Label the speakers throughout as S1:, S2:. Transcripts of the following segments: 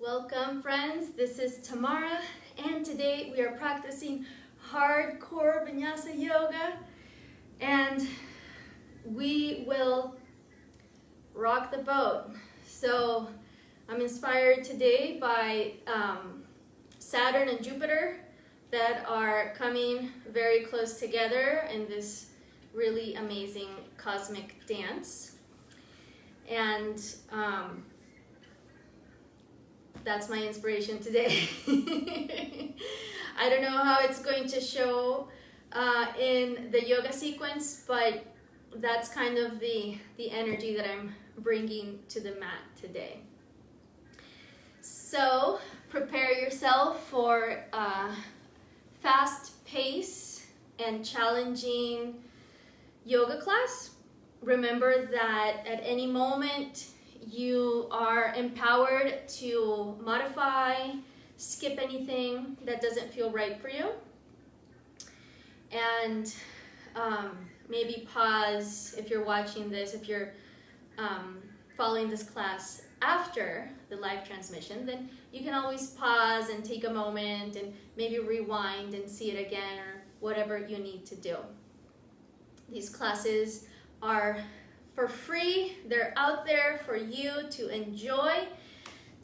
S1: Welcome friends, this is Tamara and today we are practicing hardcore Vinyasa Yoga and we will rock the boat. So I'm inspired today by Saturn and Jupiter that are coming very close together in this really amazing cosmic dance. And that's my inspiration today. I don't know how it's going to show in the yoga sequence, but that's kind of the energy that I'm bringing to the mat today. So prepare yourself for a fast pace and challenging yoga class. Remember that at any moment you are empowered to modify, skip anything that doesn't feel right for you, and maybe pause if you're watching this. If you're following this class after the live transmission, then you can always pause and take a moment and maybe rewind and see it again or whatever you need to do. These classes are for free. They're out there for you to enjoy,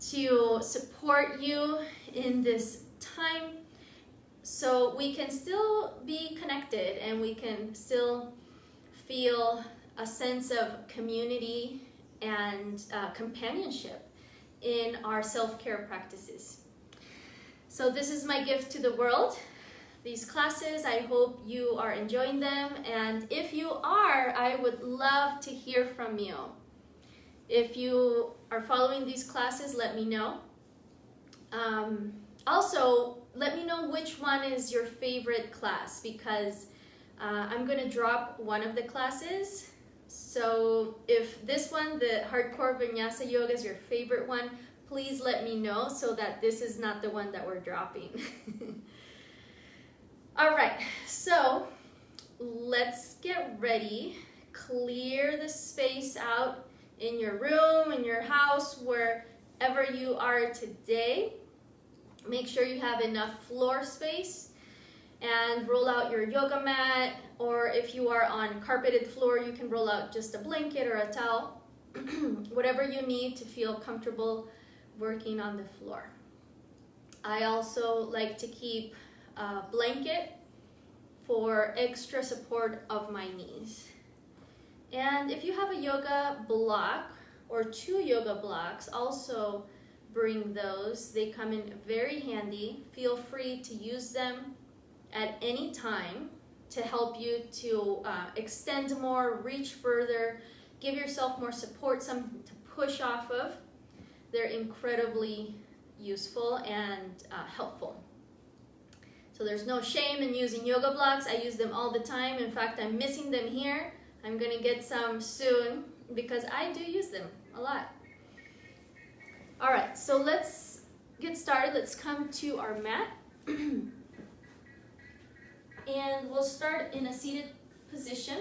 S1: to support you in this time so we can still be connected and we can still feel a sense of community and companionship in our self-care practices. So this is my gift to the world. These classes, I hope you are enjoying them, and if you are, I would love to hear from you. If you are following these classes, let me know. Also, let me know which one is your favorite class, because I'm going to drop one of the classes. So if this one, the Hardcore Vinyasa Yoga, is your favorite one, please let me know so that this is not the one that we're dropping. All right, so let's get ready. Clear the space out in your room, in your house, wherever you are today. Make sure you have enough floor space and roll out your yoga mat, or if you are on carpeted floor, you can roll out just a blanket or a towel, whatever you need to feel comfortable working on the floor. I also like to keep a blanket for extra support of my knees. And if you have a yoga block or two yoga blocks, also bring those. They come in very handy. Feel free to use them at any time to help you to extend more, reach further, give yourself more support, something to push off of. They're incredibly useful and helpful. So there's no shame in using yoga blocks. I use them all the time. In fact, I'm missing them here. I'm gonna get some soon because I do use them a lot. All right, so let's get started. Let's come to our mat. And we'll start in a seated position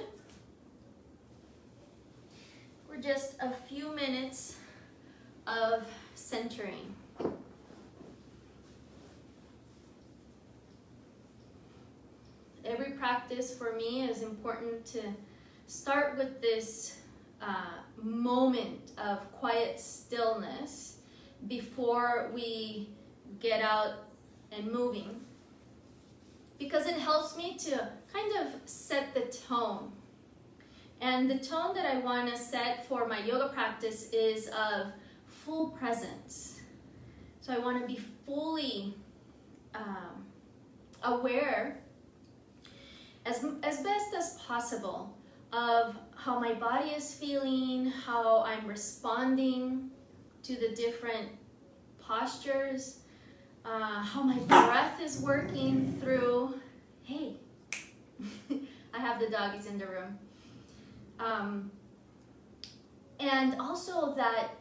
S1: for just a few minutes of centering. Every practice for me is important to start with this moment of quiet stillness before we get out and moving, because it helps me to kind of set the tone. And the tone that I want to set for my yoga practice is of full presence. So I want to be fully aware as best as possible of how my body is feeling, how I'm responding to the different postures, how my breath is working through. Hey, I have the doggies in the room. And also that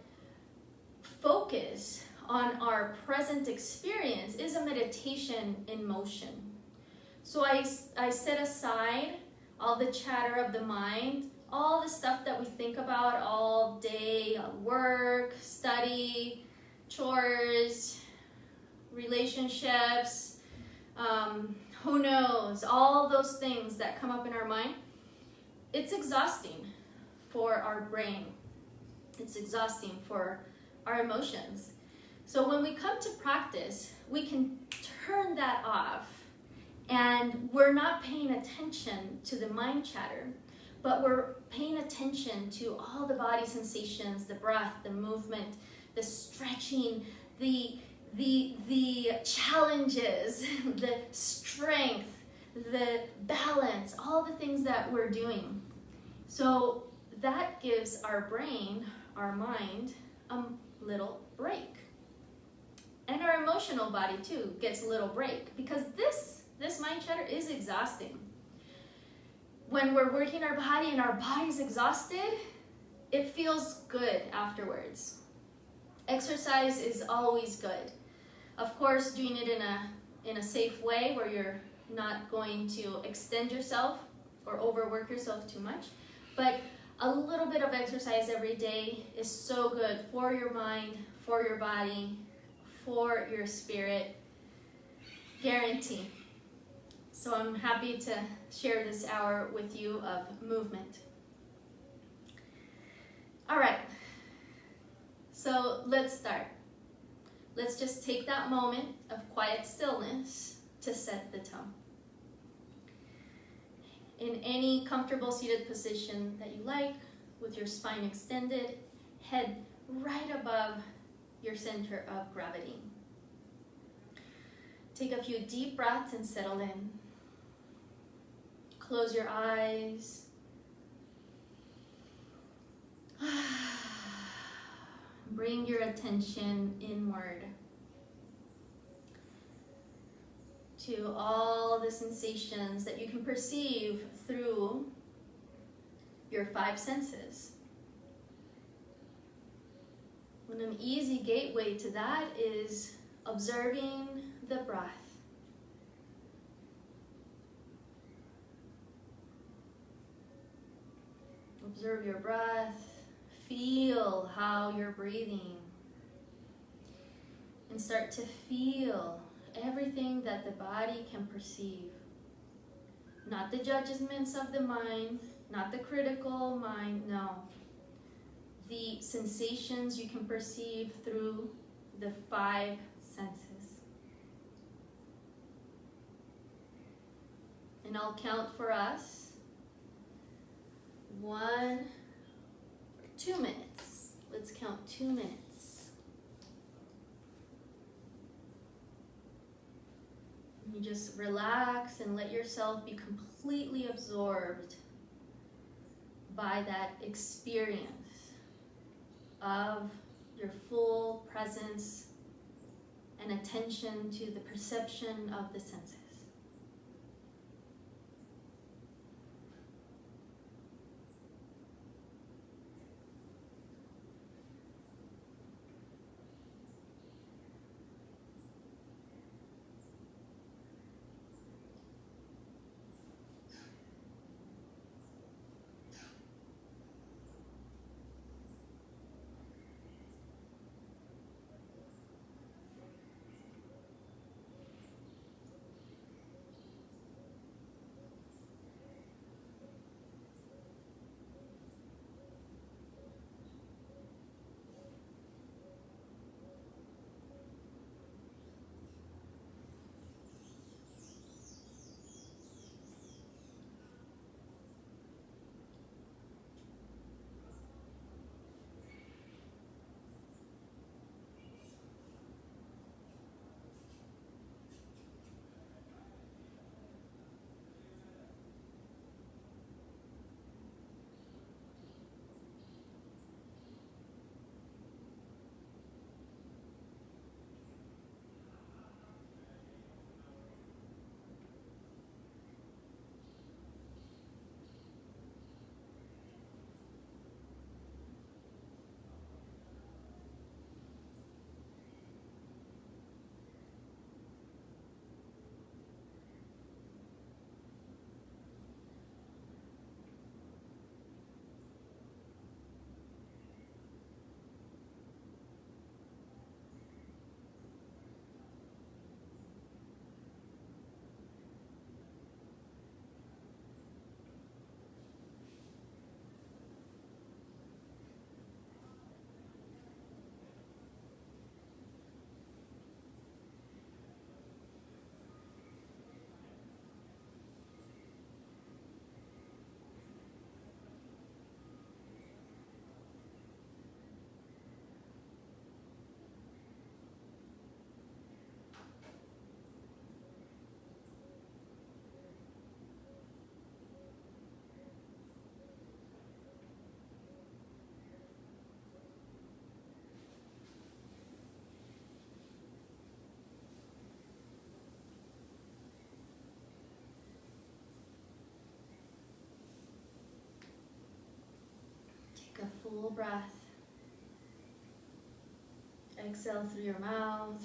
S1: focus on our present experience is a meditation in motion. So I set aside all the chatter of the mind, all the stuff that we think about all day, work, study, chores, relationships, who knows, all those things that come up in our mind. It's exhausting for our brain. It's exhausting for our emotions. So when we come to practice, we can turn that off, and we're not paying attention to the mind chatter, but we're paying attention to all the body sensations, the breath, the movement, the stretching, the challenges, the strength, the balance, all the things that we're doing. So that gives our brain, our mind, a little break. And our emotional body too gets a little break, because this mind chatter is exhausting. When we're working our body and our body's exhausted, it feels good afterwards. Exercise is always good. Of course, doing it in a safe way where you're not going to extend yourself or overwork yourself too much. But a little bit of exercise every day is so good for your mind, for your body, for your spirit. Guarantee. So I'm happy to share this hour with you of movement. All right. So let's start. Let's just take that moment of quiet stillness to set the tone. In any comfortable seated position that you like, with your spine extended, head right above your center of gravity. Take a few deep breaths and settle in. Close your eyes. Bring your attention inward to all the sensations that you can perceive through your 5 senses. And an easy gateway to that is observing the breath. Observe your breath. Feel how you're breathing. And start to feel everything that the body can perceive. Not the judgments of the mind, not the critical mind, no. The sensations you can perceive through the 5 senses. And I'll count for us. 1, 2 minutes. Let's count 2 minutes. You just relax and let yourself be completely absorbed by that experience of your full presence and attention to the perception of the senses. full breath. Exhale through your mouth.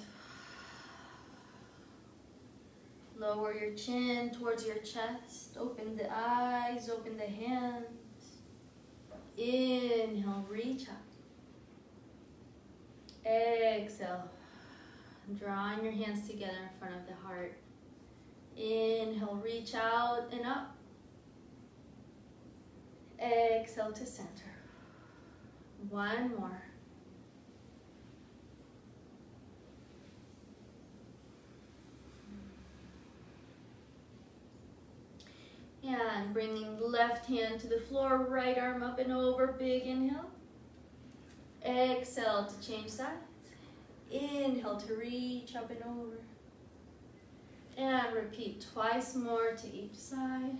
S1: Lower your chin towards your chest. Open the eyes, open the hands. Inhale, reach up. Exhale, drawing your hands together in front of the heart. Inhale, reach out and up. Exhale to center. One more. And bringing left hand to the floor, right arm up and over, big inhale. Exhale to change sides. Inhale to reach up and over. And repeat twice more to each side.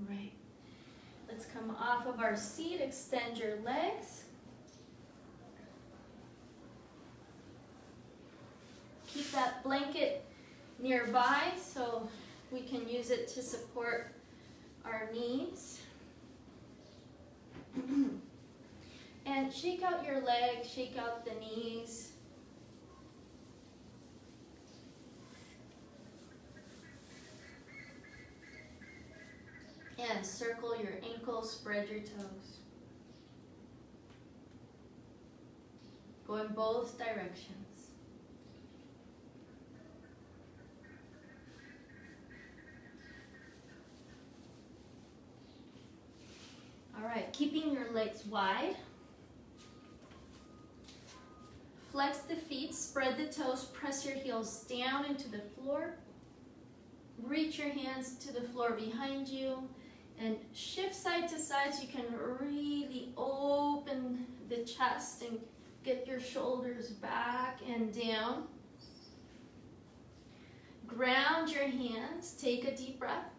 S1: Right. Let's come off of our seat, extend your legs. Keep that blanket nearby so we can use it to support our knees. And shake out your legs, shake out the knees. And circle your ankles, spread your toes. Go in both directions. All right, keeping your legs wide. Flex the feet, spread the toes, press your heels down into the floor. Reach your hands to the floor behind you and shift side to side so you can really open the chest and get your shoulders back and down. Ground your hands, take a deep breath.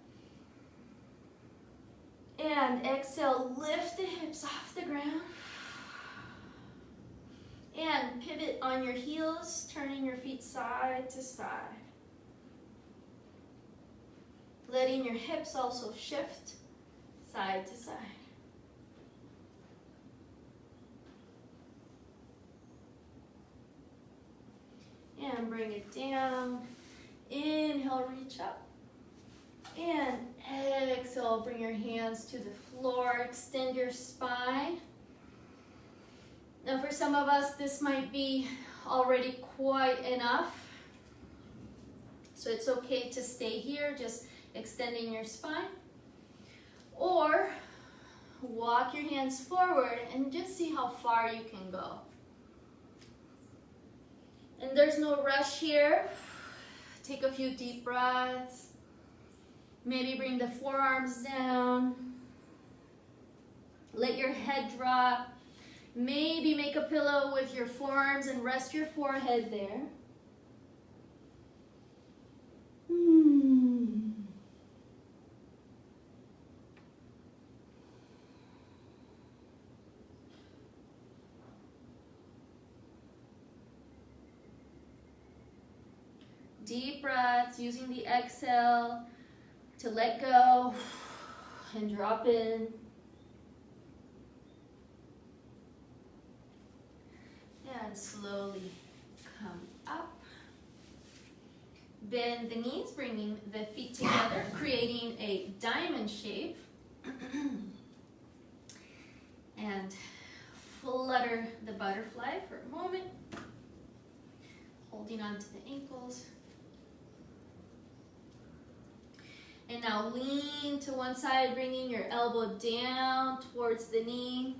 S1: And exhale, lift the hips off the ground. And pivot on your heels, turning your feet side to side. Letting your hips also shift side to side. And bring it down. Inhale, reach up. And exhale, bring your hands to the floor, extend your spine. Now for some of us, this might be already quite enough. So it's okay to stay here, just extending your spine. Or walk your hands forward and just see how far you can go. And there's no rush here. Take a few deep breaths. Maybe bring the forearms down. Let your head drop. Maybe make a pillow with your forearms and rest your forehead there. Deep breaths, using the exhale to let go and drop in. And slowly come up. Bend the knees, bringing the feet together, creating a diamond shape. And flutter the butterfly for a moment. Holding on to the ankles. And now lean to one side, bringing your elbow down towards the knee.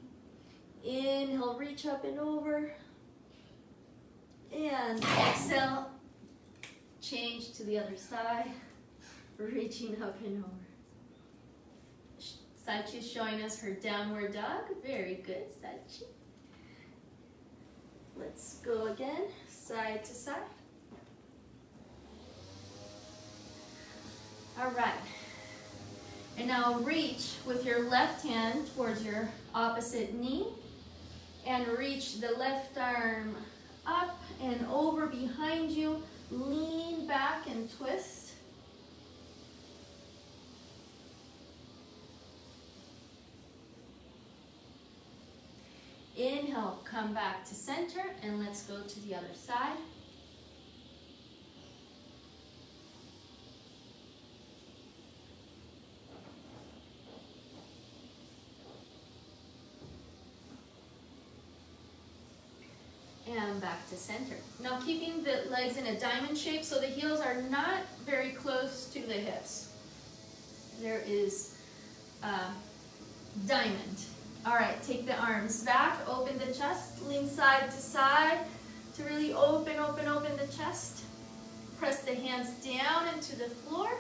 S1: Inhale, reach up and over. And exhale, change to the other side, reaching up and over. Sachi's showing us her downward dog. Very good, Sachi. Let's go again, side to side. All right. And now reach with your left hand towards your opposite knee and reach the left arm up and over behind you. Lean back and twist. Inhale, come back to center, and let's go to the other side. And back to center. Now keeping the legs in a diamond shape so the heels are not very close to the hips. There is a diamond. All right, take the arms back, open the chest, lean side to side to really open the chest. Press the hands down into the floor.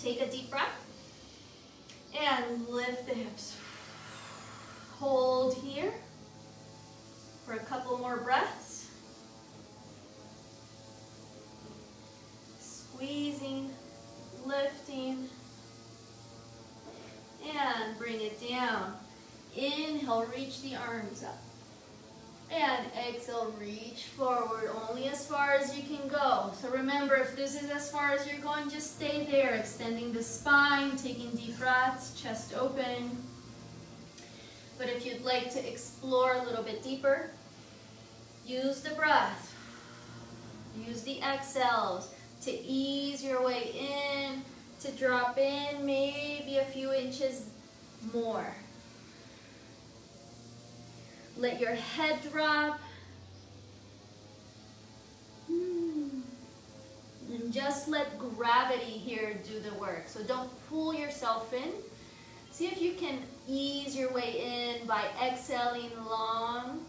S1: Take a deep breath and lift the hips. Hold here for a couple more breaths. Squeezing, lifting, and bring it down. Inhale, reach the arms up. And exhale, reach forward only as far as you can go. So remember, if this is as far as you're going, just stay there, extending the spine, taking deep breaths, chest open. But if you'd like to explore a little bit deeper, use the breath. Use the exhales to ease your way in, to drop in maybe a few inches more. Let your head drop. And just let gravity here do the work. So don't pull yourself in. See if you can ease your way in by exhaling long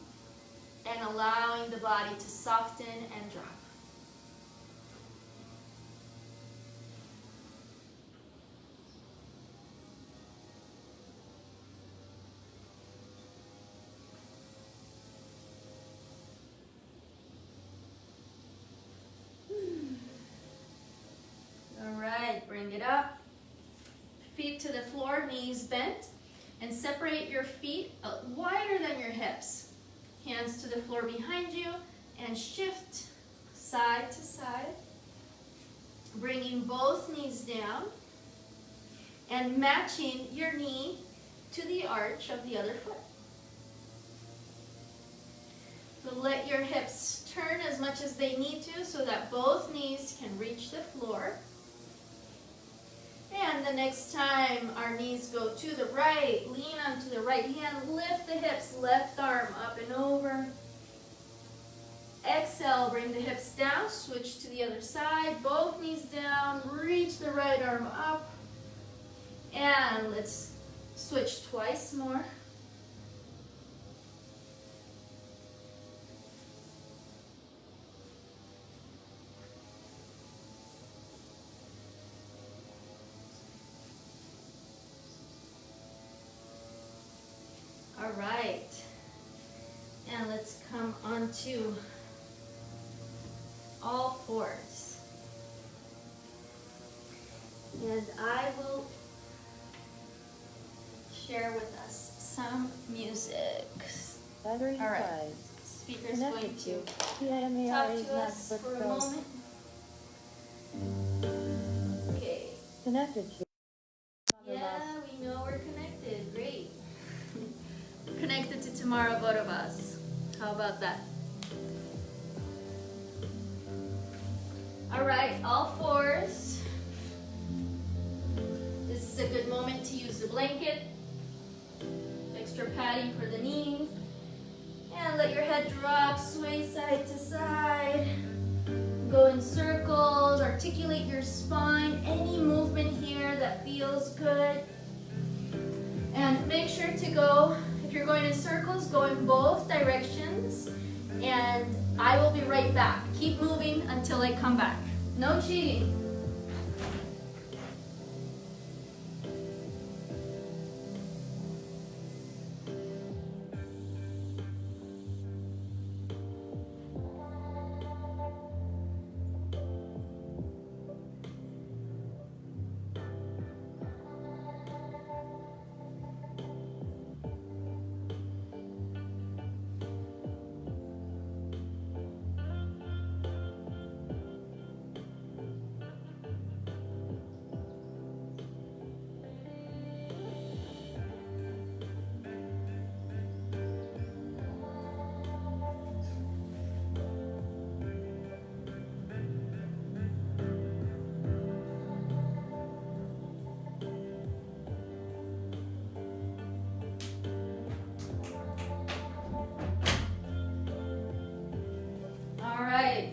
S1: and allowing the body to soften and drop. Bring it up. Feet to the floor, knees bent. And separate your feet wider than your hips. Hands to the floor behind you. And shift side to side. Bringing both knees down. And matching your knee to the arch of the other foot. So let your hips turn as much as they need to so that both knees can reach the floor. And the next time our knees go to the right, lean onto the right hand, lift the hips, left arm up and over. Exhale, bring the hips down, switch to the other side, both knees down, reach the right arm up. And let's switch twice more. All right, and let's come onto all fours. And I will share with us some music.
S2: Battery
S1: All right,
S2: 5.
S1: speaker's going to
S2: PIMAR
S1: talk
S2: is
S1: to
S2: not
S1: us for a moment. Okay.
S2: connected to.
S1: Yeah, we know we're connected. Great. Connected to Tamara Vodovoz. How about that? All right, all fours. This is a good moment to use the blanket. Extra padding for the knees. And let your head drop, sway side to side. Go in circles, articulate your spine. Any movement here that feels good. And make sure to go, if you're going in circles, go in both directions. And I will be right back. Keep moving until I come back. No cheating.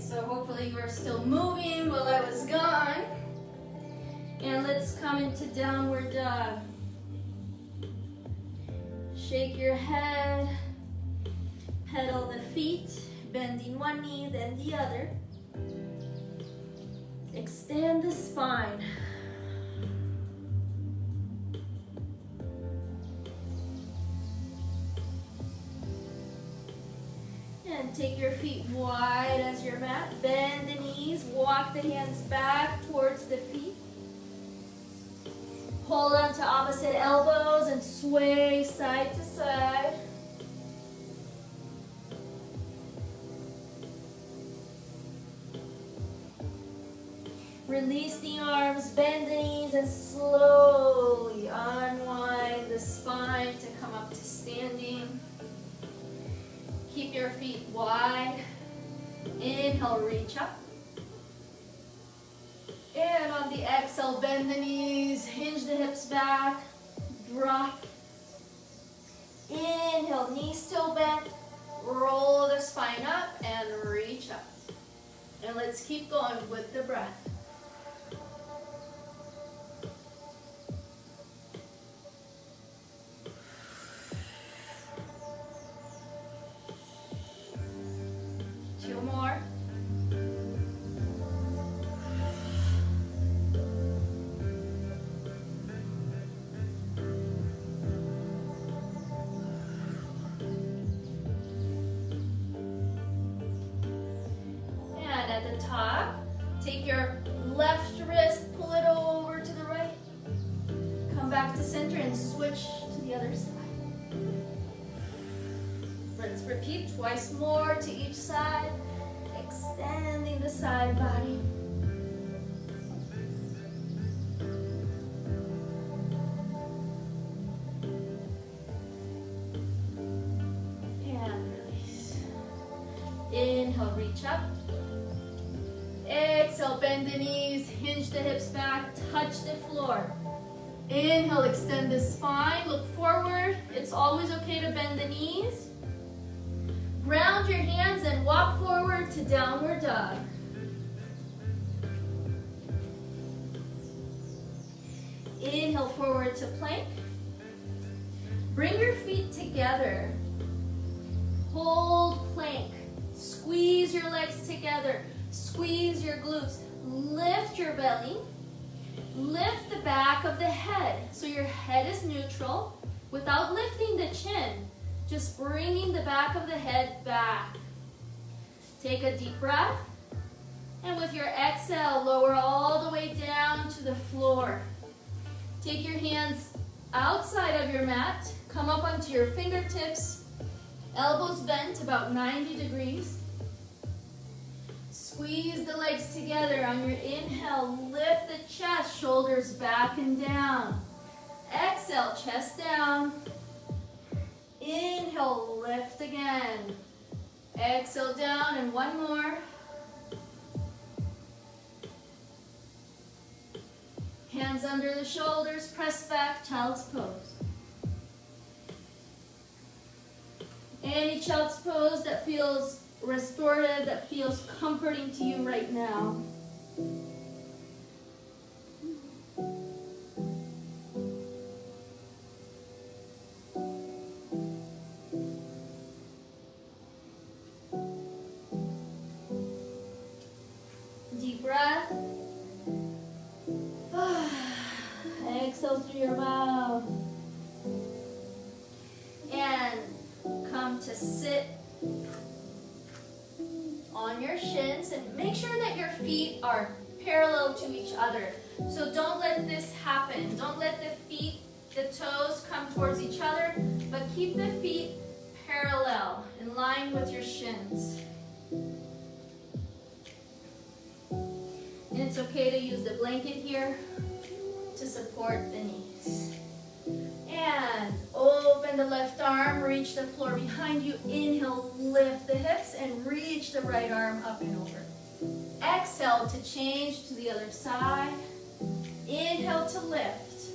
S1: So hopefully you are still moving while I was gone. And let's come into downward dog. Shake your head, pedal the feet, bending one knee, then the other. Extend the spine. And take your feet wide as your mat. Bend the knees, walk the hands back towards the feet. Hold on to opposite elbows and sway side to side. Release the arms, bend the knees, and slowly unwind the spine to come up to standing. Keep your feet wide. Inhale, reach up. And on the exhale, bend the knees, hinge the hips back, drop. Inhale, knees still bent, roll the spine up and reach up. And let's keep going with the breath. Two more. And at the top, take your left wrist, pull it over to the right. Come back to center and switch to the other side. Let's repeat twice more to each side, extending the side body. And release. Inhale, reach up. Exhale, bend the knees, hinge the hips back, touch the floor. Inhale, extend the spine, look forward. It's always okay to bend the knees. Ground your hands and walk forward to downward dog. Inhale, forward to plank. Bring your feet together. Hold plank. Squeeze your legs together. Squeeze your glutes. Lift your belly. Lift the back of the head. So your head is neutral without lifting the chin. Just bringing the back of the head back. Take a deep breath. And with your exhale, lower all the way down to the floor. Take your hands outside of your mat. Come up onto your fingertips. Elbows bent about 90 degrees. Squeeze the legs together. On your inhale, lift the chest, shoulders back and down. Exhale, chest down. Inhale, lift again. Exhale down and one more. Hands under the shoulders, press back, child's pose. Any child's pose that feels restorative, that feels comforting to you right now. Deep breath. Exhale through your mouth. And come to sit on your shins and make sure that your feet are parallel to each other. So don't let this happen. Don't let the feet, the toes come towards each other, but keep the feet parallel, in line with your shins. And it's okay to use the blanket here to support the knees. And open the left arm, reach the floor behind you. Inhale, lift the hips and reach the right arm up and over. Exhale to change to the other side. Inhale to lift.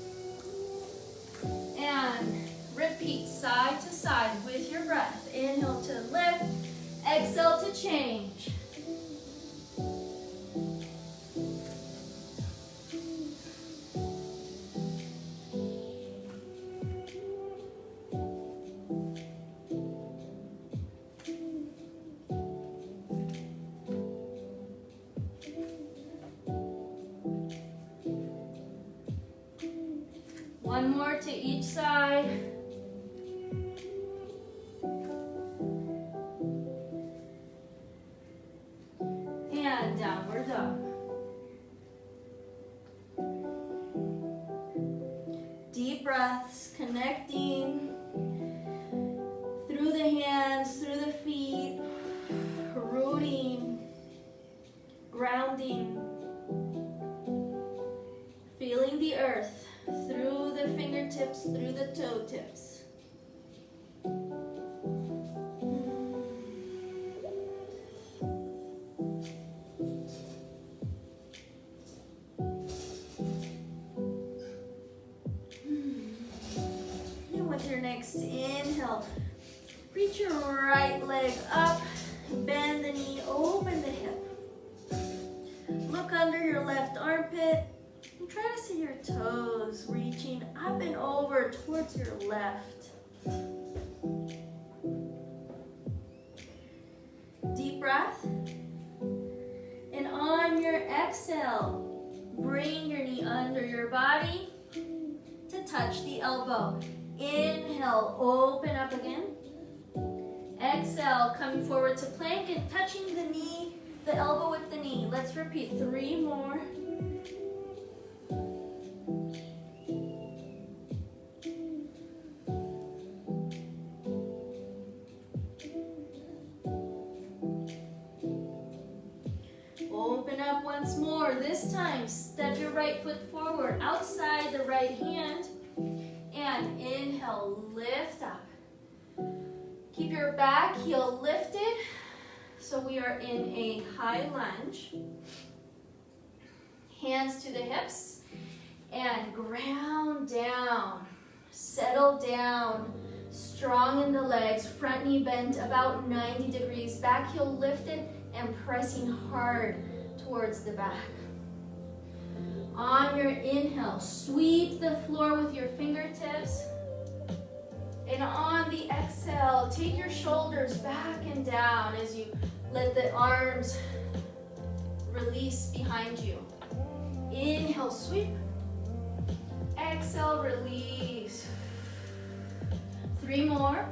S1: And repeat side to side with your breath. Inhale to lift. Exhale to change. downward dog. Deep breaths, connecting through the hands, through the feet, rooting, grounding, feeling the earth through the fingertips, through the toe tips. Next inhale, reach your right leg up, bend the knee, open the hip. Look under your left armpit and try to see your toes reaching up and over towards your left. Deep breath. And on your exhale, bring your knee under your body to touch the elbow. Inhale, open up again. Exhale, coming forward to plank and touching the knee, the elbow with the knee. Let's repeat 3 more. Open up once more. This time, step your right foot forward, outside the right hand. And inhale, lift up. Keep your back heel lifted. So we are in a high lunge. Hands to the hips. And ground down. Settle down. Strong in the legs. Front knee bent about 90 degrees. Back heel lifted and pressing hard towards the back. On your inhale, sweep the floor with your fingertips. And on the exhale, take your shoulders back and down as you let the arms release behind you. Inhale, sweep. Exhale, release. 3 more.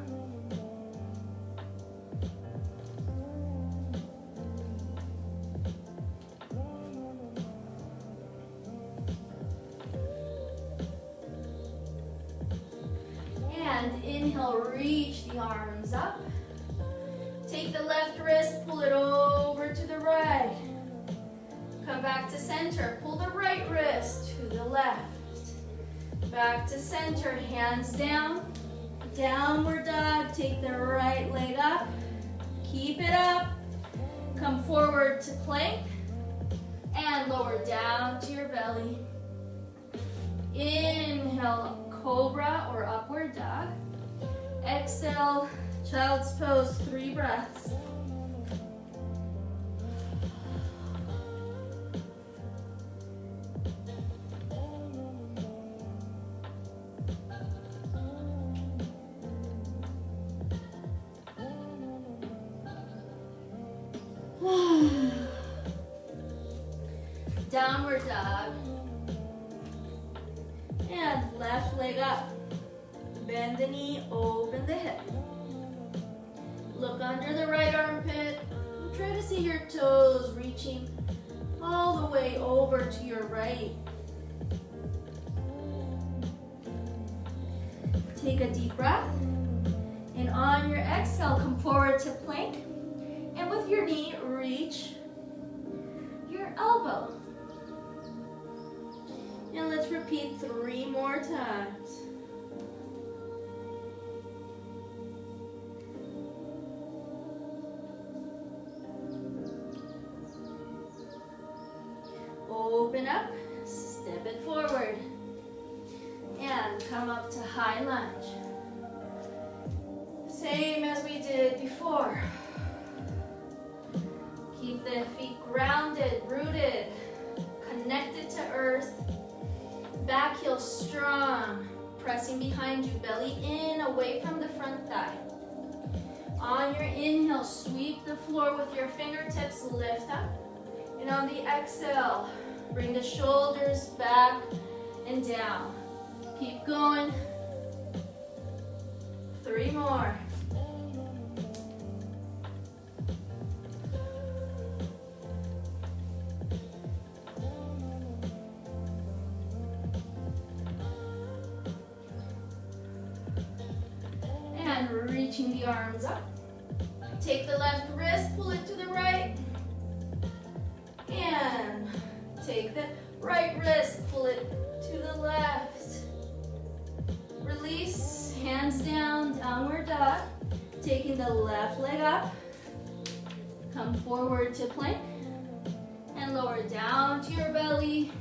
S1: And inhale, reach the arms up. Take the left wrist, pull it over to the right. Come back to center, pull the right wrist to the left. Back to center, hands down. Downward dog, take the right leg up. Keep it up. Come forward to plank. And lower down to your belly. Inhale, cobra or upward dog. Exhale, child's pose, 3 breaths. Downward dog. And left leg up. Bend the knee, open the hip. Look under the right armpit. Try to see your toes reaching all the way over to your right. Take a deep breath. And on your exhale, come forward to plank. And with your knee, reach your elbow. And let's repeat 3 more times. Open up, step it forward, and come up to high lunge. Same as we did before. Keep the feet grounded, rooted, connected to earth. Back heel strong, pressing behind you, belly in, away from the front thigh. On your inhale, sweep the floor with your fingertips, lift up. And on the exhale, bring the shoulders back and down. Keep going. 3 more. And reaching the arms up. Take the left wrist, pull it to the right. And take the right wrist, pull it to the left. Release, hands down, downward dog. Taking the left leg up. Come forward to plank. And lower down to your belly.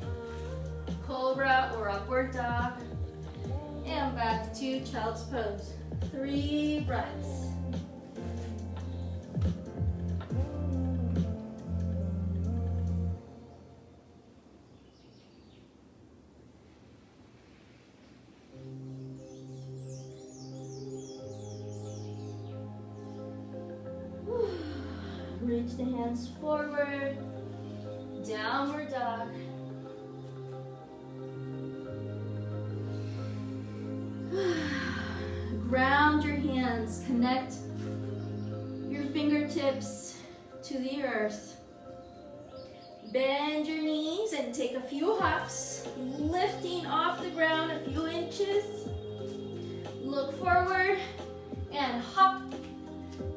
S1: Cobra or upward dog. And back to child's pose. 3 breaths. Reach the hands forward, downward dog. Ground your hands, connect your fingertips to the earth. Bend your knees and take a few hops, lifting off the ground a few inches. Look forward and hop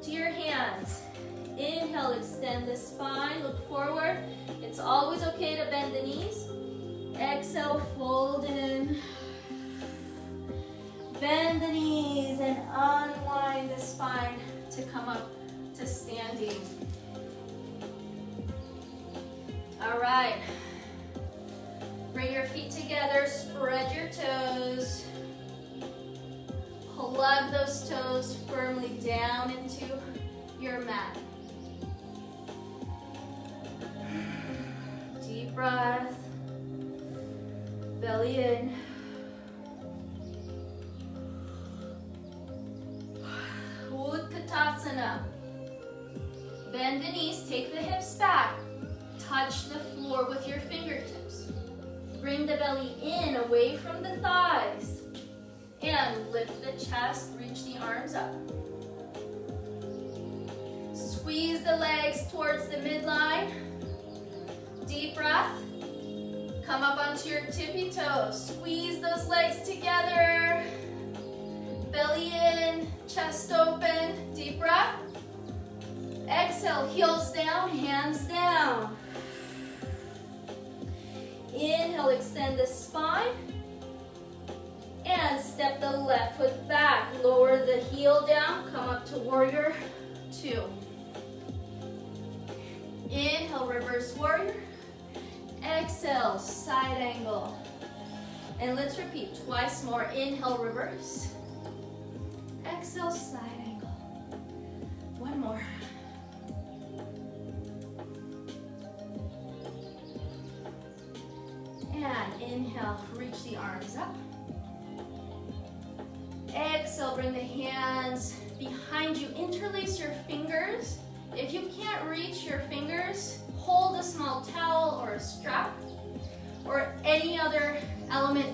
S1: to your hands. Inhale, extend the spine, look forward. It's always okay to bend the knees. Exhale, fold in. Bend the knees and unwind the spine to come up to standing. All right. Bring your feet together, spread your toes. Plug those toes firmly down into your mat. Deep breath. Belly in. Utkatasana. Bend the knees, take the hips back. Touch the floor with your fingertips. Bring the belly in, away from the thighs. And lift the chest, reach the arms up. Squeeze the legs towards the midline. Deep breath. Come up onto your tippy toes. Squeeze those legs together. Belly in, chest open. Deep breath. Exhale, heels down, hands down. Inhale, extend the spine. And step the left foot back. Lower the heel down, come up to warrior 2. Inhale, reverse warrior. Exhale, side angle. And let's repeat twice more. Inhale, reverse. Exhale, side angle. One more. And inhale, reach the arms up. Exhale, bring the hands behind you. Interlace your fingers. If you can't reach your fingers, hold a small towel or a strap or any other element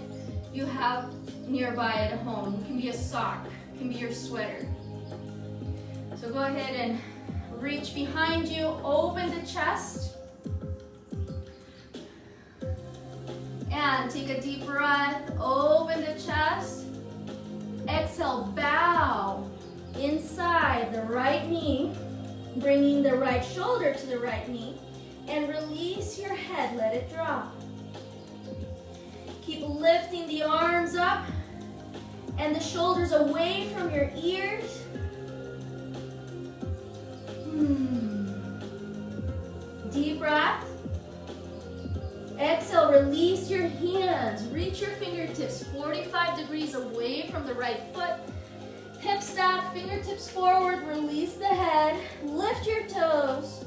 S1: you have nearby at home. It can be a sock, it can be your sweater. So go ahead and reach behind you, open the chest. And take a deep breath, open the chest. Exhale, bow inside the right knee, bringing the right shoulder to the right knee, and release your head, let it drop. Keep lifting the arms up and the shoulders away from your ears. Deep breath. Exhale, release your hands. Reach your fingertips 45 degrees away from the right foot. Hips back, fingertips forward, release the head. Lift your toes.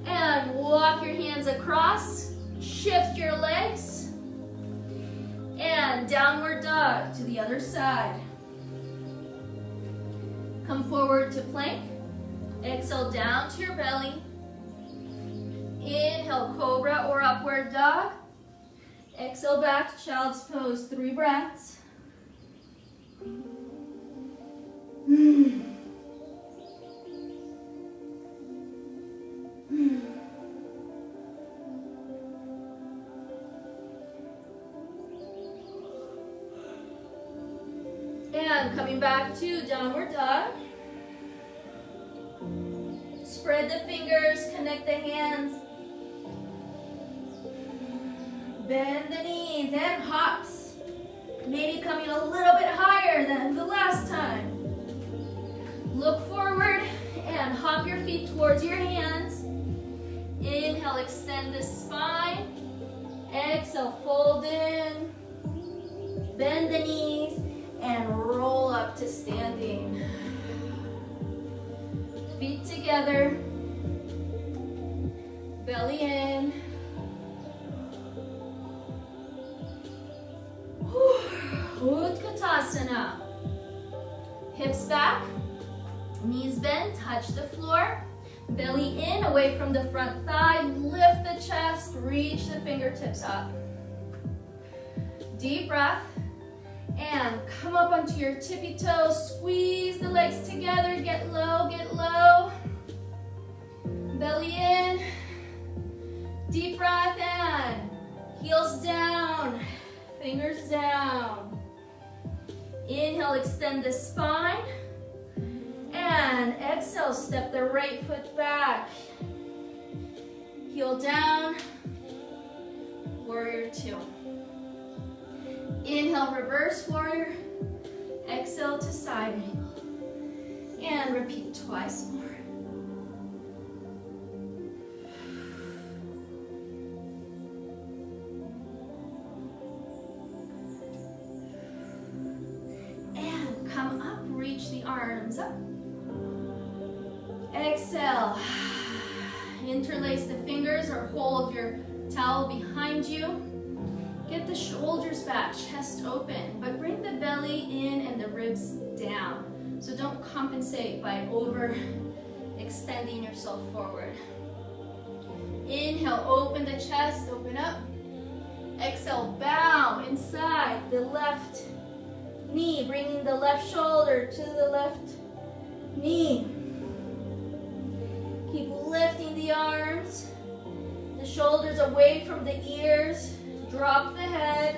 S1: And walk your hands across. Shift your legs. And downward dog to the other side. Come forward to plank. Exhale down to your belly. Inhale, cobra or upward dog. Exhale back to child's pose. 3 breaths. And coming back to downward dog. Spread the fingers, connect the hands. Bend the knees and hops. Maybe coming a little bit higher than the last time. Look forward and hop your feet towards your hands. Inhale, extend the spine. Exhale, fold in. Bend the knees and roll up to standing. Feet together. Belly in. Utkatasana. Hips back. Knees bent, touch the floor. Belly in, away from the front thigh. Lift the chest, reach the fingertips up. Deep breath. And come up onto your tippy toes. Squeeze the legs together. Get low, get low. Belly in. Deep breath and heels down. Fingers down. Inhale, extend the spine. And exhale, step the right foot back. Heel down. Warrior two. Inhale, reverse warrior. Exhale to side angle. And repeat twice more. And come up, reach the arms up. Exhale. Interlace the fingers or hold your towel behind you. Get the shoulders back, chest open, but bring the belly in and the ribs down. So don't compensate by over extending yourself forward. Inhale, open the chest, open up. Exhale, bow inside the left knee, bringing the left shoulder to the left knee. Keep lifting the arms, the shoulders away from the ears. Drop the head.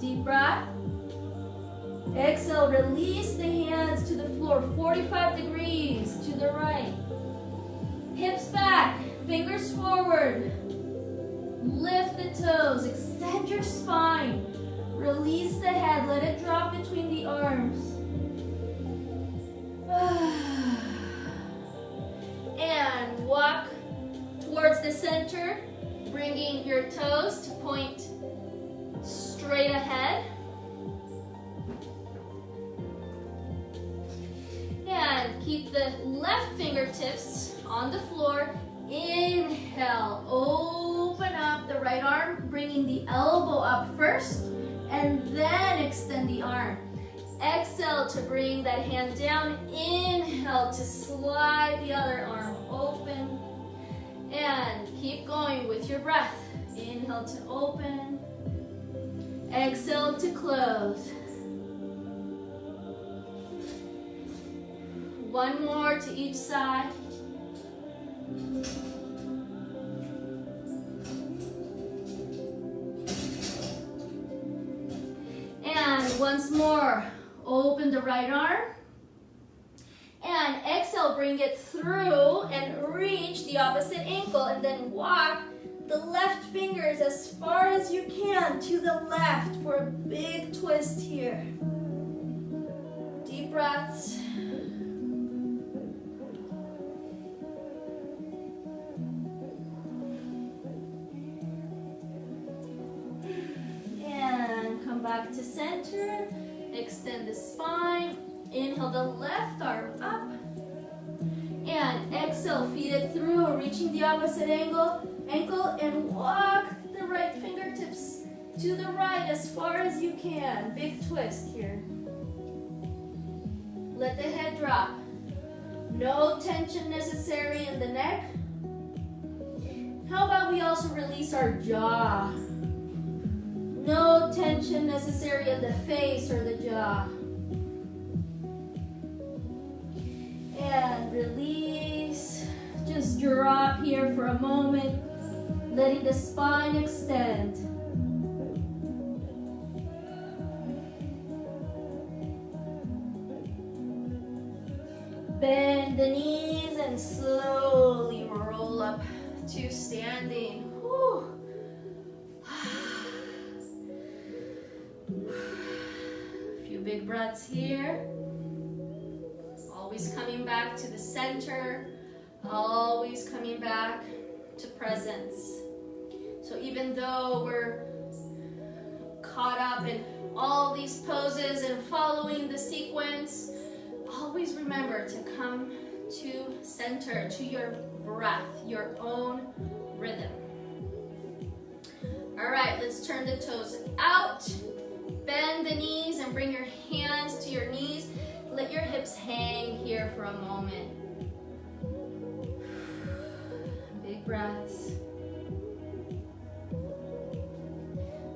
S1: Deep breath. Exhale, release the hands to the floor, 45 degrees to the right. Hips back, fingers forward. Lift the toes, extend your spine. Release the head, let it drop between the arms. And walk towards the center, bringing your toes to point straight ahead. And keep the left fingertips on the floor. Inhale, open up the right arm, bringing the elbow up first, and then extend the arm. Exhale to bring that hand down. Inhale to slide the other arm open. And keep going with your breath. Inhale to open. Exhale to close. One more to each side. And once more. Open the right arm. And exhale, bring it through and reach the opposite ankle. And then walk the left fingers as far as you can to the left for a big twist here. Deep breaths. And come back to center. Extend the spine. Inhale the left arm up. And exhale, feed it through, reaching the opposite ankle, and walk the right fingertips to the right as far as you can. Big twist here. Let the head drop. No tension necessary in the neck. How about we also release our jaw? No tension necessary in the face or the jaw. And release. Just drop here for a moment, letting the spine extend. Bend the knees and slowly roll up to standing. Whew. A few big breaths here. Always coming back to the center. Always coming back to presence. So even though we're caught up in all these poses and following the sequence, always remember to come to center, to your breath, your own rhythm. All right, let's turn the toes out. Bend the knees and bring your hands to your knees. Let your hips hang here for a moment. Big breaths.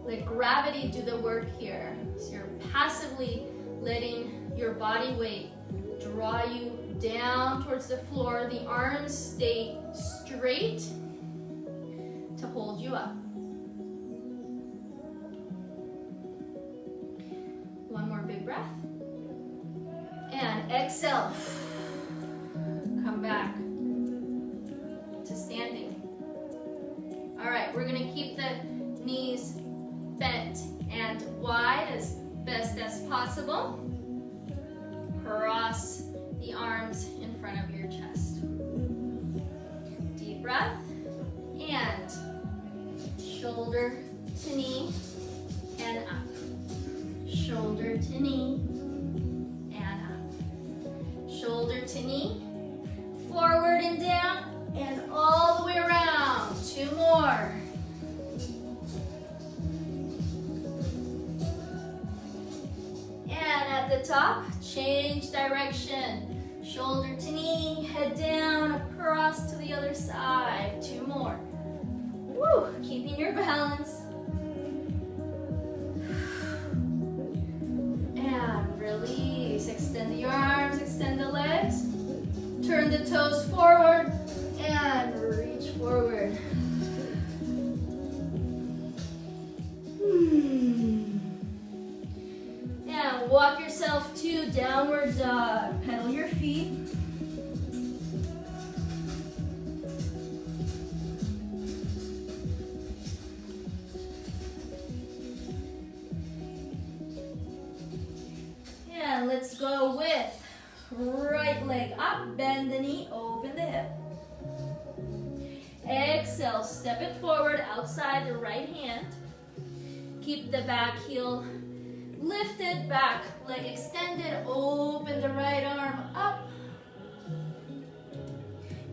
S1: Let gravity do the work here. So you're passively letting your body weight draw you down towards the floor. The arms stay straight to hold you up. One more big breath. And exhale. Come back to standing. All right, we're gonna keep the knees bent and wide as best as possible. Cross the arms in front of your chest. Deep breath. And shoulder to knee and up. Shoulder to knee and up. Shoulder to knee. Forward and down and all the way around. Two more. And at the top, change direction. Shoulder to knee, head down, across to the other side. Two more. Woo, keeping your balance. And release. Extend the arms, extend the legs. Turn the toes forward and reach forward. And walk yourself to downward dog. Pedal your feet. And let's go with right leg up, bend the knee, open the hip. Exhale, step it forward outside the right hand. Keep the back heel lifted, back leg extended, open the right arm up.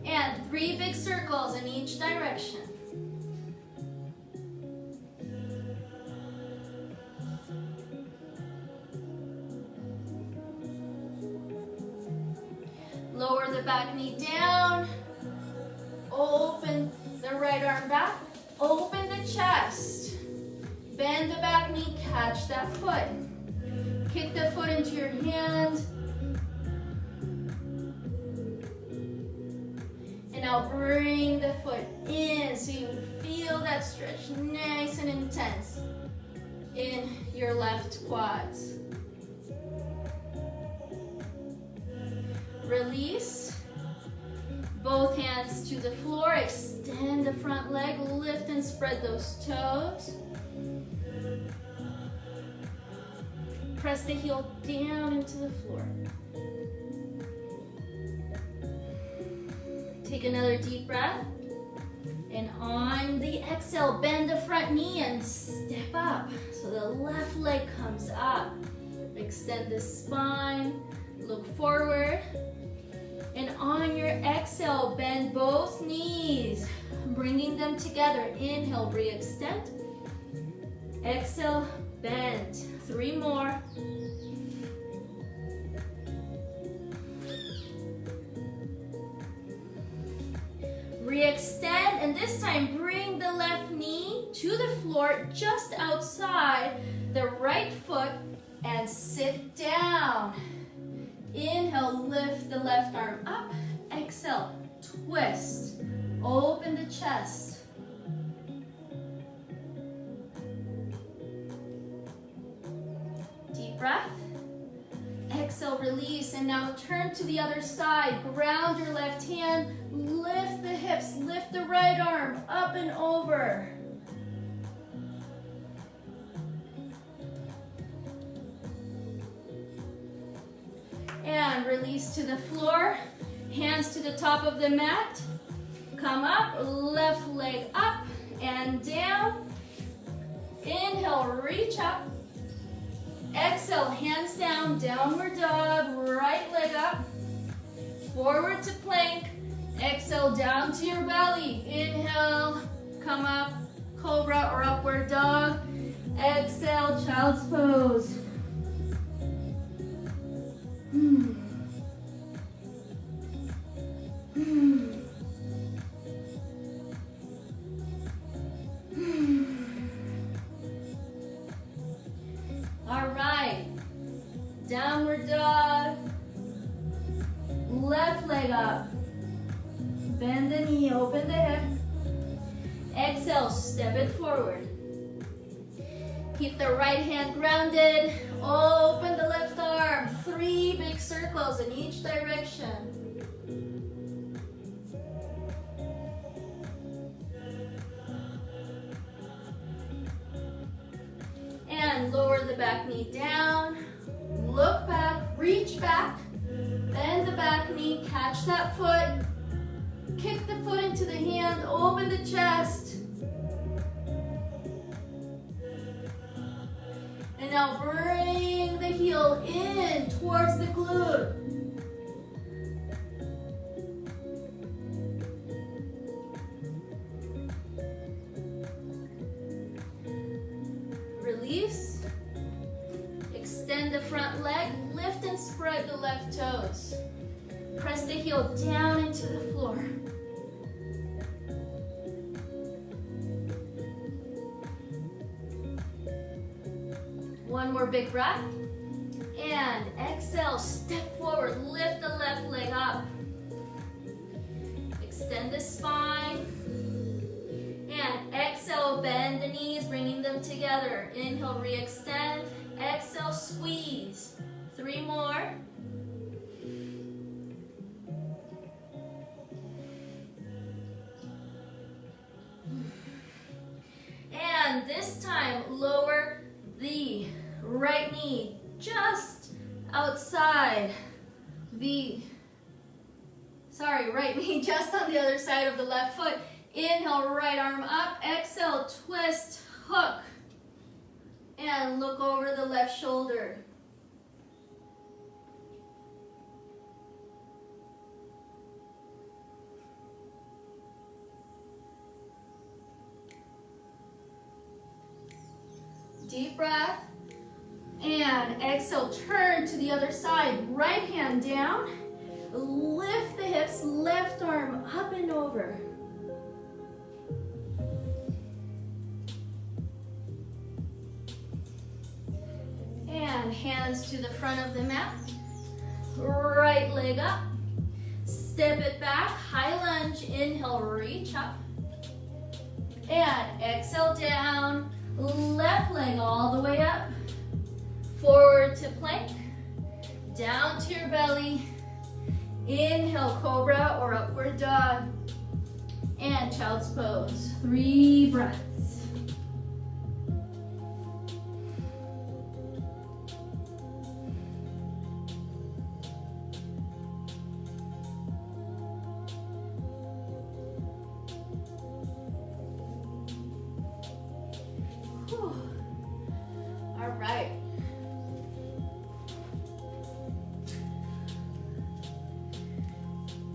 S1: And 3 big circles in each direction. Lower the back knee down. Open the right arm back. Open the chest. Bend the back knee, catch that foot. Kick the foot into your hand. And now bring the foot in so you feel that stretch nice and intense in your left quads. Release. Both hands to the floor. Extend the front leg. Lift and spread those toes. Press the heel down into the floor. Take another deep breath. And on the exhale, bend the front knee and step up. So the left leg comes up. Extend the spine. Look forward. And on your exhale, bend both knees, bringing them together. Inhale, re-extend. Exhale, bend. 3 more. Re-extend, and this time bring the left knee to the floor just outside the right foot and sit down. Inhale, lift the left arm up. Exhale, twist. Open the chest. Deep breath. Exhale, release, and now turn to the other side. Ground your left hand, lift the hips, lift the right arm up and over. And release to the floor, hands to the top of the mat. Come up, left leg up and down. Inhale, reach up. Exhale, hands down, downward dog, right leg up. Forward to plank. Exhale, down to your belly. Inhale, come up, cobra or upward dog. Exhale, child's pose. All right, downward dog, left leg up, bend the knee, open the hip, exhale, step it forward. Keep the right hand grounded, open the left arm, 3 big circles in each direction. And lower the back knee down, look back, reach back, bend the back knee, catch that foot, kick the foot into the hand, open the chest. And now bring the heel in towards the glute. Release. Extend the front leg, lift and spread the left toes. Press the heel down into the floor. One more big breath. And exhale, step forward, lift the left leg up. Extend the spine. And exhale, bend the knees, bringing them together. Inhale, re-extend. Exhale, squeeze. 3 more. And this time, lower the right knee just outside right knee just on the other side of the left foot. Inhale, right arm up. Exhale, twist, hook. And look over the left shoulder. Deep breath. And exhale, turn to the other side. Right hand down. Lift the hips, left arm up and over. And hands to the front of the mat. Right leg up. Step it back, high lunge. Inhale, reach up. And exhale down. Left leg all the way up. Forward to plank. Down to your belly. Inhale, cobra or upward dog. And child's pose. 3 breaths. All right.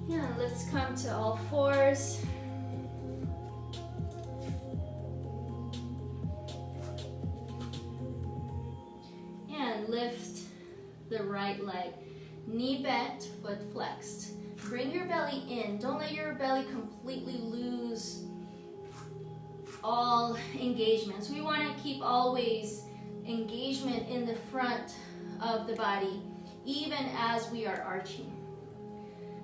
S1: Yeah, let's come to all fours. And lift the right leg. Knee bent, foot flexed. Bring your belly in. Don't let your belly completely lose all engagements. We want to keep always engagement in the front of the body, even as we are arching.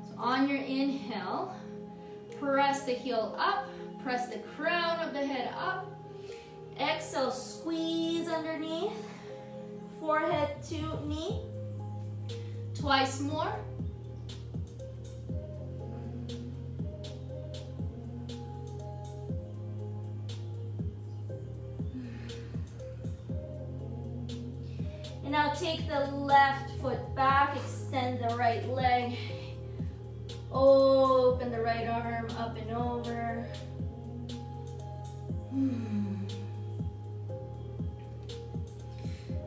S1: So on your inhale, press the heel up, press the crown of the head up. Exhale, squeeze underneath, forehead to knee. Twice more. And now take the left foot back, extend the right leg, open the right arm up and over.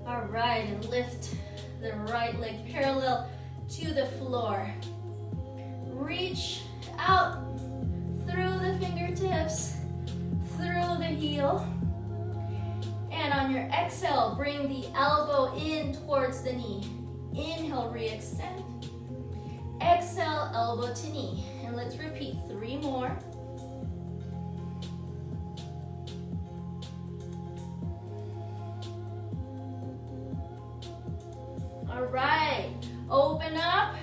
S1: All right, and lift the right leg parallel to the floor. Reach out through the fingertips, through the heel. And on your exhale, bring the elbow in towards the knee. Inhale, re-extend. Exhale, elbow to knee. And let's repeat 3 more. All right, open up,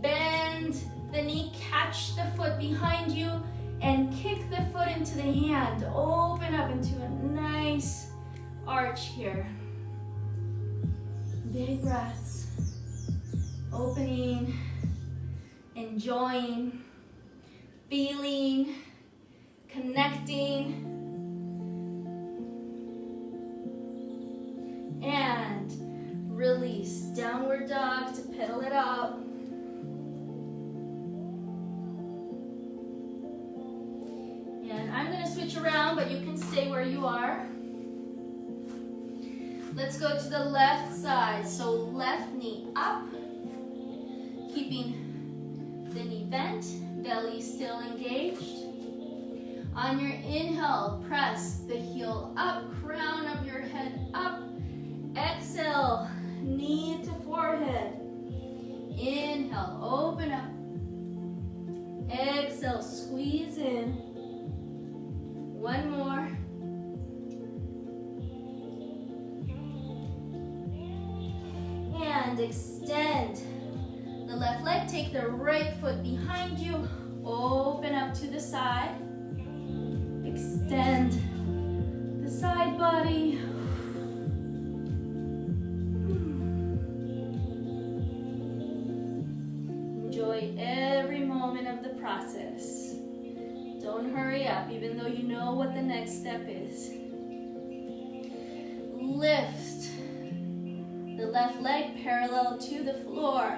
S1: bend the knee, catch the foot behind you, and kick the foot into the hand. Open up into a nice arch here. Big breaths. Opening, enjoying, feeling, connecting, and release. Downward dog to pedal it out. And I'm going to switch around, but you can stay where you are. Let's go to the left side. So left knee up, keeping the knee bent, belly still engaged. On your inhale, press the heel up, crown of your head up. Exhale, knee to forehead. Inhale, open up. Exhale, squeeze in. One more. And extend the left leg. Take the right foot behind you. Open up to the side. Extend the side body. Enjoy every moment of the process. Don't hurry up, even though you know what the next step is. Lift the left leg parallel to the floor.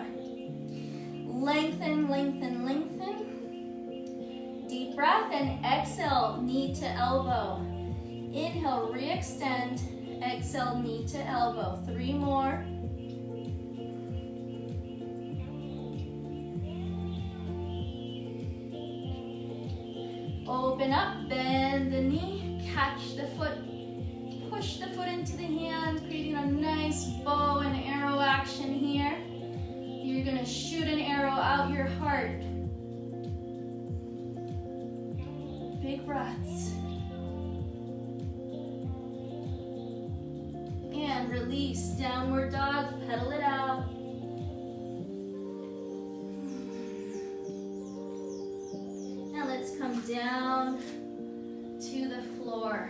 S1: Lengthen, lengthen, lengthen. Deep breath and exhale, knee to elbow. Inhale, re-extend. Exhale, knee to elbow. 3 more. Open up, bend the knee, catch the foot, push the foot into the hand, creating a nice bow and arrow action here. You're gonna shoot an arrow out your heart. Big breaths. And release, downward dog, pedal it out. Now let's come down to the floor.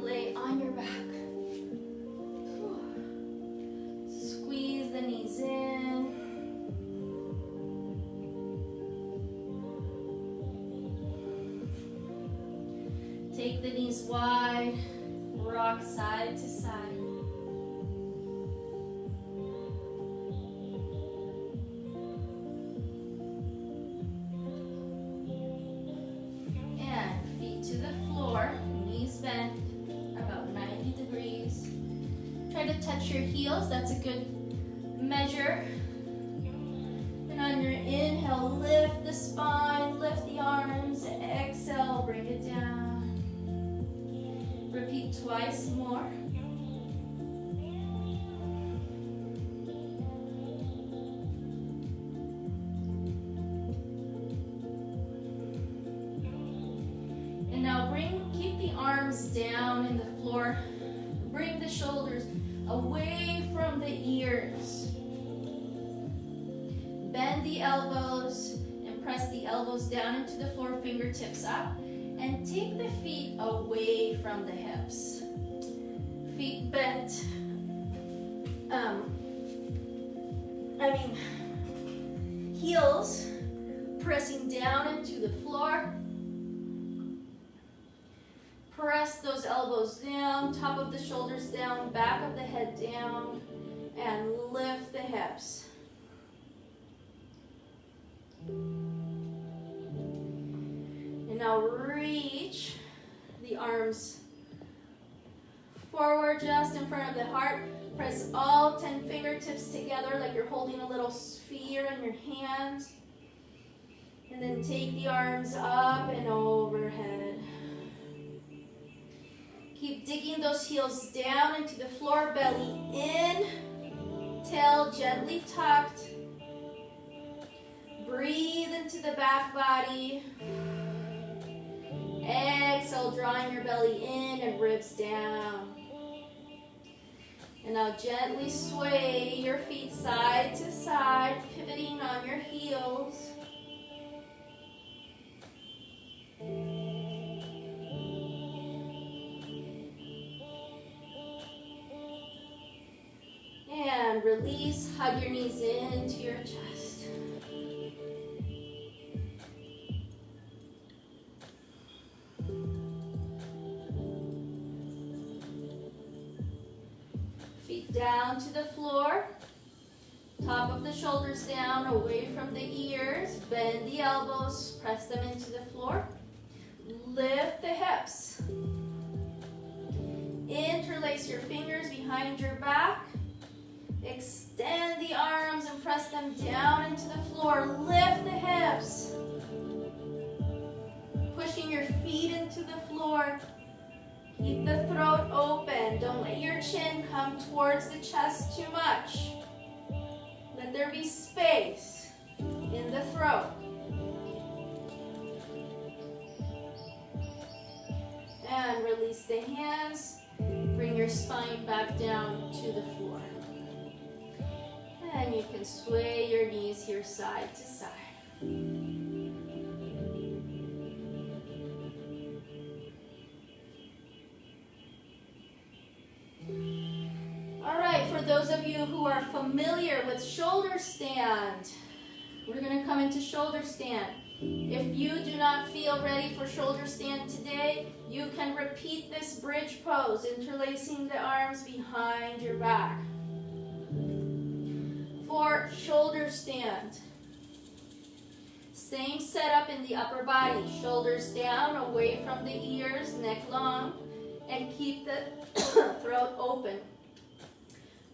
S1: Lay on your back. Squeeze the knees in. Take the knees wide, rock side to side. And feet to the floor, knees bent, about 90 degrees. Try to touch your heels, that's a good measure. And on your inhale, lift the spine, lift the arms. Exhale, bring it down. Repeat twice more. And now keep the arms down in the floor. Bring the shoulders away from the ears. bend the elbows and press the elbows down into the floor, fingertips up. And take the feet away from the hips. Feet bent. Heels pressing down into the floor. Press those elbows down, top of the shoulders down, back of the head down, and lift the hips. And now reach the arms forward just in front of the heart. Press all 10 fingertips together like you're holding a little sphere in your hands. And then take the arms up and overhead. Keep digging those heels down into the floor, belly in, tail gently tucked. Breathe into the back body. Exhale, drawing your belly in and ribs down. And now gently sway your feet side to side, pivoting on your heels. And release, hug your knees into your chest. Feet down to the floor. Top of the shoulders down, away from the ears. Bend the elbows, press them into the floor. Lift the hips. Interlace your fingers behind your back. Extend the arms and press them down into the floor. Lift the hips. Pushing your feet into the floor. Keep the throat open. Don't let your chin come towards the chest too much. Let there be space in the throat. And release the hands. Bring your spine back down to the floor. And you can sway your knees here side to side. All right, for those of you who are familiar with shoulder stand, we're going to come into shoulder stand. If you do not feel ready for shoulder stand today, you can repeat this bridge pose, interlacing the arms behind your back. For shoulder stand, same setup in the upper body, shoulders down, away from the ears, neck long, and keep the throat open.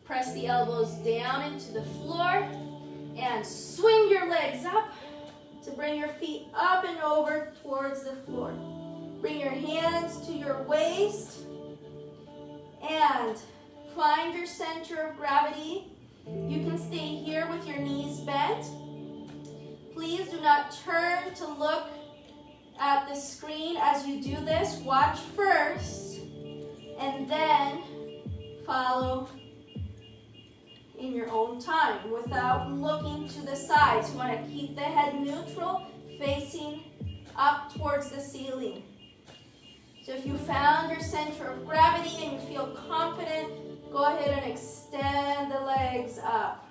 S1: Press the elbows down into the floor and swing your legs up to bring your feet up and over towards the floor. Bring your hands to your waist and find your center of gravity. You can stay here with your knees bent. Please do not turn to look at the screen as you do this. Watch first and then follow in your own time without looking to the sides. You want to keep the head neutral, facing up towards the ceiling. So if you found your center of gravity and you feel confident, go ahead and extend the legs up.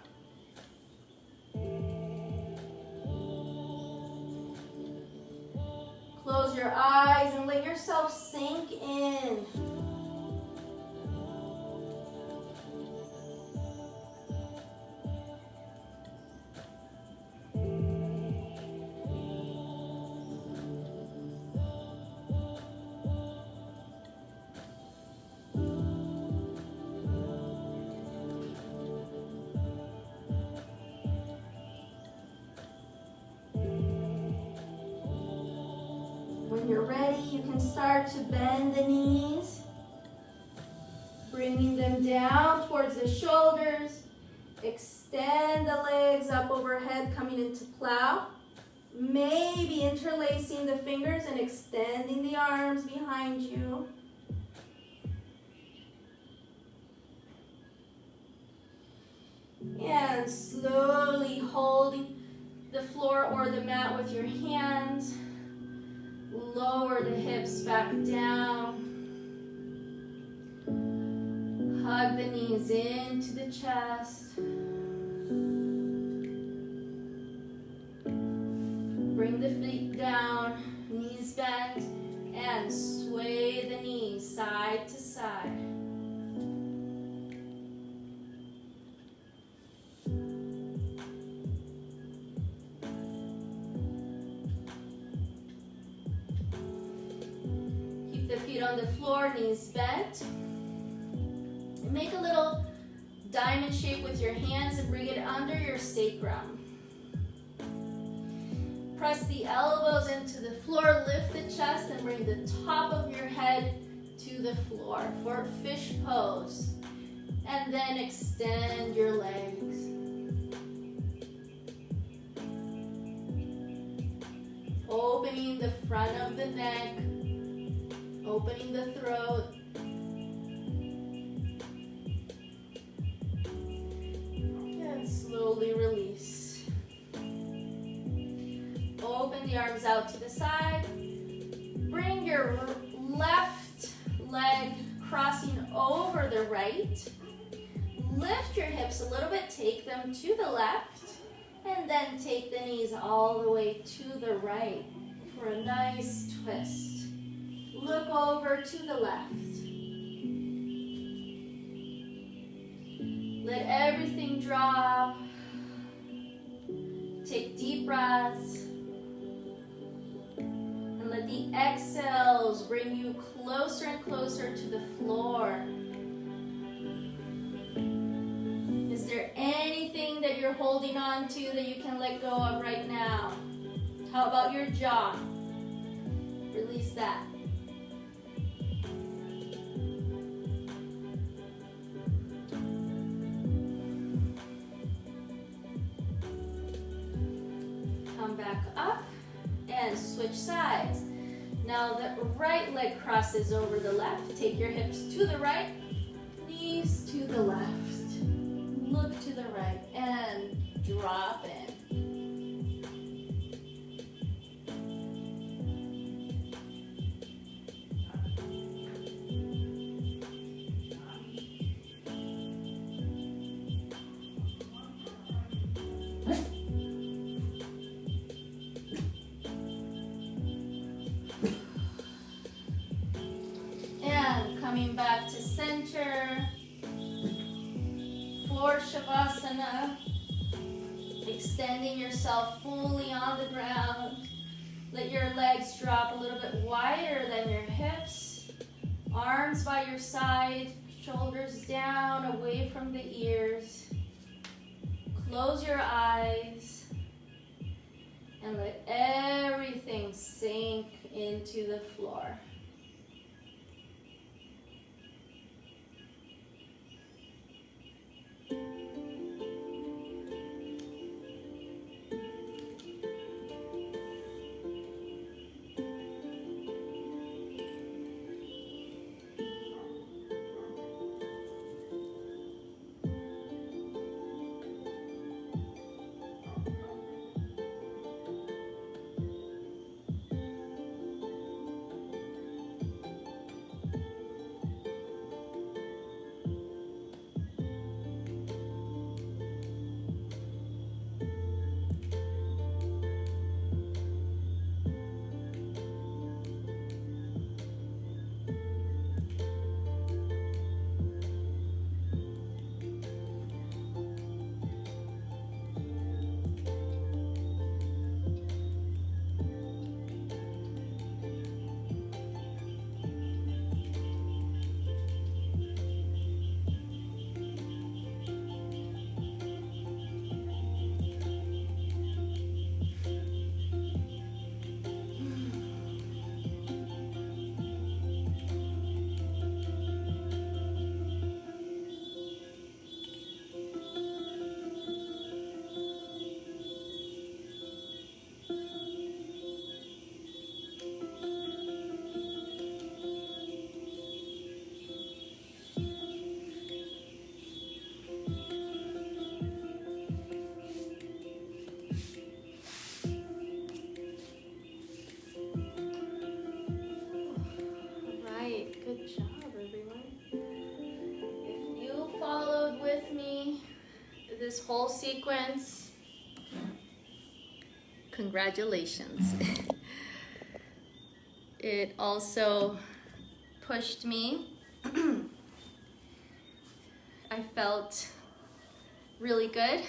S1: Close your eyes and let yourself sink in. When you're ready, you can start to bend the knees, bringing them down towards the shoulders. Extend the legs up overhead, coming into plow. Maybe interlacing the fingers and extending the arms behind you. And slowly holding the floor or the mat with your hands. Lower the hips back down. Hug the knees into the chest. Bring the feet down, knees bent, and sway the knees side to side. Keep the feet on the floor, knees bent. And make a little diamond shape with your hands and bring it under your sacrum. Press the elbows into the floor, lift the chest, and bring the top of your head to the floor for fish pose. And then extend your legs. Opening the front of the neck, opening the throat. And slowly release. Open the arms out to the side. Bring your left leg crossing over the right. Lift your hips a little bit, take them to the left, and then take the knees all the way to the right for a nice twist. Look over to the left. Let everything drop. Take deep breaths. And let the exhales bring you closer and closer to the floor. Is there anything that you're holding on to that you can let go of right now? How about your jaw? Release that. Come back up and switch sides. Now the right leg crosses over the left. Take your hips to the right, knees to the left. Look to the right and drop in. And coming back to center. For Shavasana, extending yourself fully on the ground. Let your legs drop a little bit wider than your hips. Arms by your side, shoulders down, away from the ears. Close your eyes and let everything sink into the floor. whole sequence, congratulations. It also pushed me. I felt really good.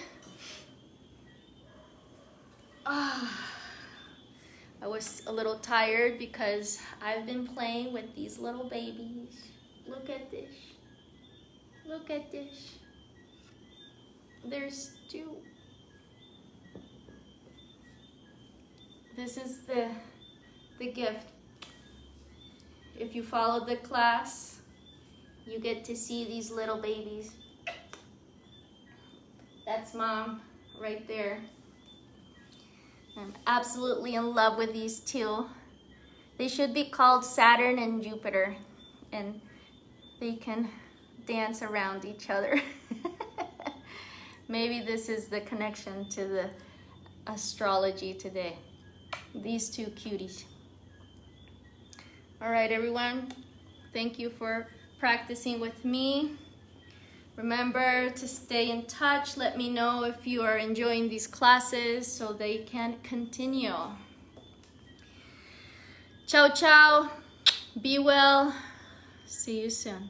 S1: I was a little tired because I've been playing with these little babies. Look at this. Look at this. There's two. This is the gift. If you follow the class, you get to see these little babies. That's Mom right there. I'm absolutely in love with these two. They should be called Saturn and Jupiter, and they can dance around each other. Maybe this is the connection to the astrology today. These two cuties. All right, everyone. Thank you for practicing with me. Remember to stay in touch. Let me know if you are enjoying these classes so they can continue. Ciao, ciao. Be well. See you soon.